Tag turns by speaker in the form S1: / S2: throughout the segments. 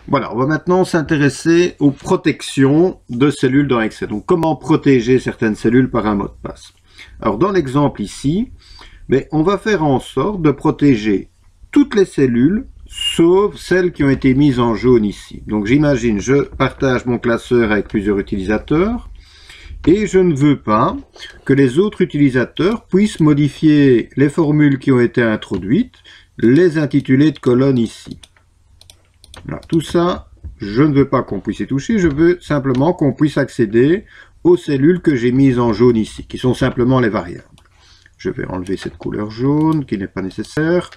S1: Voilà, on va maintenant s'intéresser aux protections de cellules dans Excel. Donc, comment protéger certaines cellules par un mot de passe. Alors, dans l'exemple ici, on va faire en sorte de protéger toutes les cellules, sauf celles qui ont été mises en jaune ici. Donc, j'imagine, je partage mon classeur avec plusieurs utilisateurs, et je ne veux pas que les autres utilisateurs puissent modifier les formules qui ont été introduites, les intitulés de colonne ici. Voilà, tout ça, je ne veux pas qu'on puisse y toucher, je veux simplement qu'on puisse accéder aux cellules que j'ai mises en jaune ici, qui sont simplement les variables. Je vais enlever cette couleur jaune qui n'est pas nécessaire.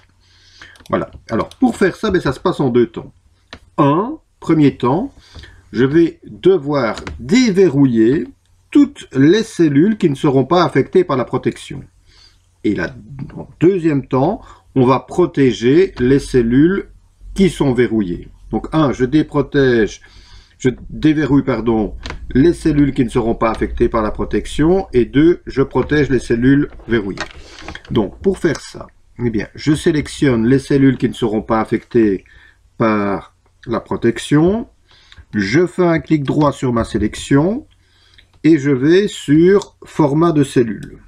S1: Voilà, alors pour faire ça, ça se passe en deux temps. Premier temps, je vais devoir déverrouiller toutes les cellules qui ne seront pas affectées par la protection. Et là, en deuxième temps, on va protéger les cellules qui sont verrouillées. Donc je déverrouille les cellules qui ne seront pas affectées par la protection, et 2, je protège les cellules verrouillées. Donc pour faire ça, je sélectionne les cellules qui ne seront pas affectées par la protection, je fais un clic droit sur ma sélection, et je vais sur format de cellules.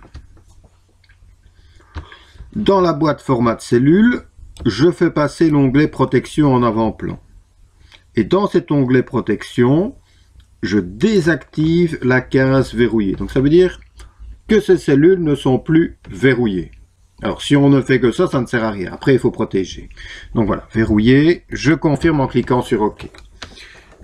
S1: Dans la boîte format de cellules, je fais passer l'onglet protection en avant-plan. Et dans cet onglet protection, je désactive la case verrouillée. Donc ça veut dire que ces cellules ne sont plus verrouillées. Alors si on ne fait que ça, ça ne sert à rien. Après, il faut protéger. Donc voilà, verrouillé, je confirme en cliquant sur OK.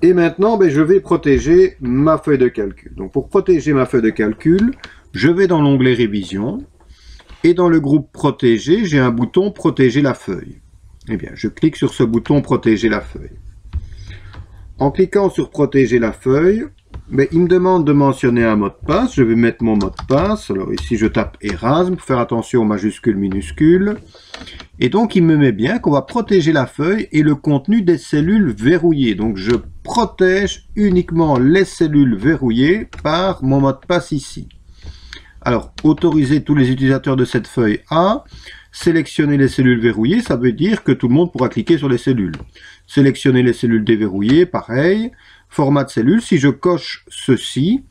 S1: Et maintenant, je vais protéger ma feuille de calcul. Donc pour protéger ma feuille de calcul, je vais dans l'onglet révision. Et dans le groupe protéger, j'ai un bouton protéger la feuille. Je clique sur ce bouton protéger la feuille. En cliquant sur protéger la feuille, il me demande de mentionner un mot de passe. Je vais mettre mon mot de passe. Alors ici, je tape Erasme pour faire attention aux majuscules, minuscules. Et donc, il me met bien qu'on va protéger la feuille et le contenu des cellules verrouillées. Donc, je protège uniquement les cellules verrouillées par mon mot de passe ici. Alors, autoriser tous les utilisateurs de cette feuille à sélectionner les cellules verrouillées, ça veut dire que tout le monde pourra cliquer sur les cellules. Sélectionner les cellules déverrouillées, pareil. Format de cellules, si je coche ceci,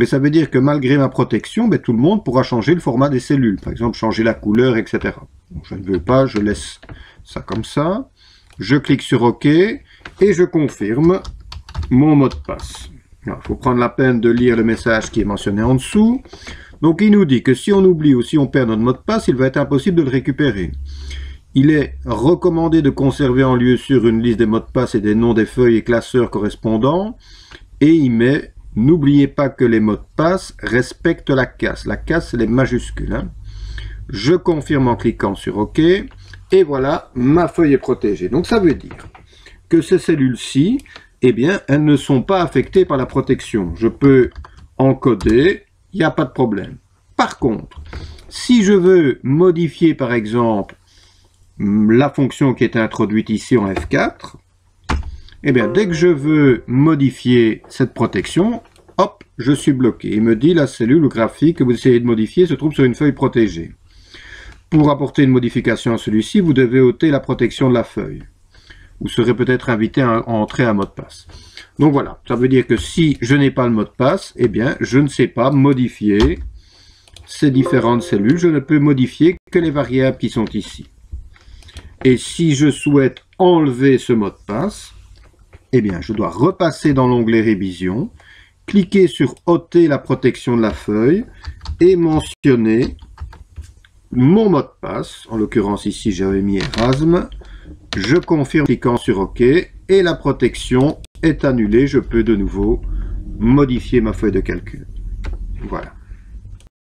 S1: ça veut dire que malgré ma protection, tout le monde pourra changer le format des cellules. Par exemple, changer la couleur, etc. Donc, je ne veux pas, je laisse ça comme ça. Je clique sur OK et je confirme mon mot de passe. Il faut prendre la peine de lire le message qui est mentionné en dessous. Donc il nous dit que si on oublie ou si on perd notre mot de passe, il va être impossible de le récupérer. Il est recommandé de conserver en lieu sûr une liste des mots de passe et des noms des feuilles et classeurs correspondants. Et il met, n'oubliez pas que les mots de passe respectent la case. La case, c'est les majuscules. Je confirme en cliquant sur OK. Et voilà, ma feuille est protégée. Donc ça veut dire que ces cellules-ci, elles ne sont pas affectées par la protection. Je peux encoder. Il n'y a pas de problème. Par contre, si je veux modifier par exemple la fonction qui est introduite ici en F4, dès que je veux modifier cette protection, hop, je suis bloqué. Il me dit la cellule ou graphique que vous essayez de modifier se trouve sur une feuille protégée. Pour apporter une modification à celui-ci, vous devez ôter la protection de la feuille. Vous serez peut-être invité à entrer un mot de passe. Donc voilà, ça veut dire que si je n'ai pas le mot de passe, je ne sais pas modifier ces différentes cellules. Je ne peux modifier que les variables qui sont ici. Et si je souhaite enlever ce mot de passe, je dois repasser dans l'onglet révision, cliquer sur ôter la protection de la feuille et mentionner mon mot de passe. En l'occurrence ici, j'avais mis Erasme. Je confirme en cliquant sur OK et la protection est annulée. Je peux de nouveau modifier ma feuille de calcul. Voilà.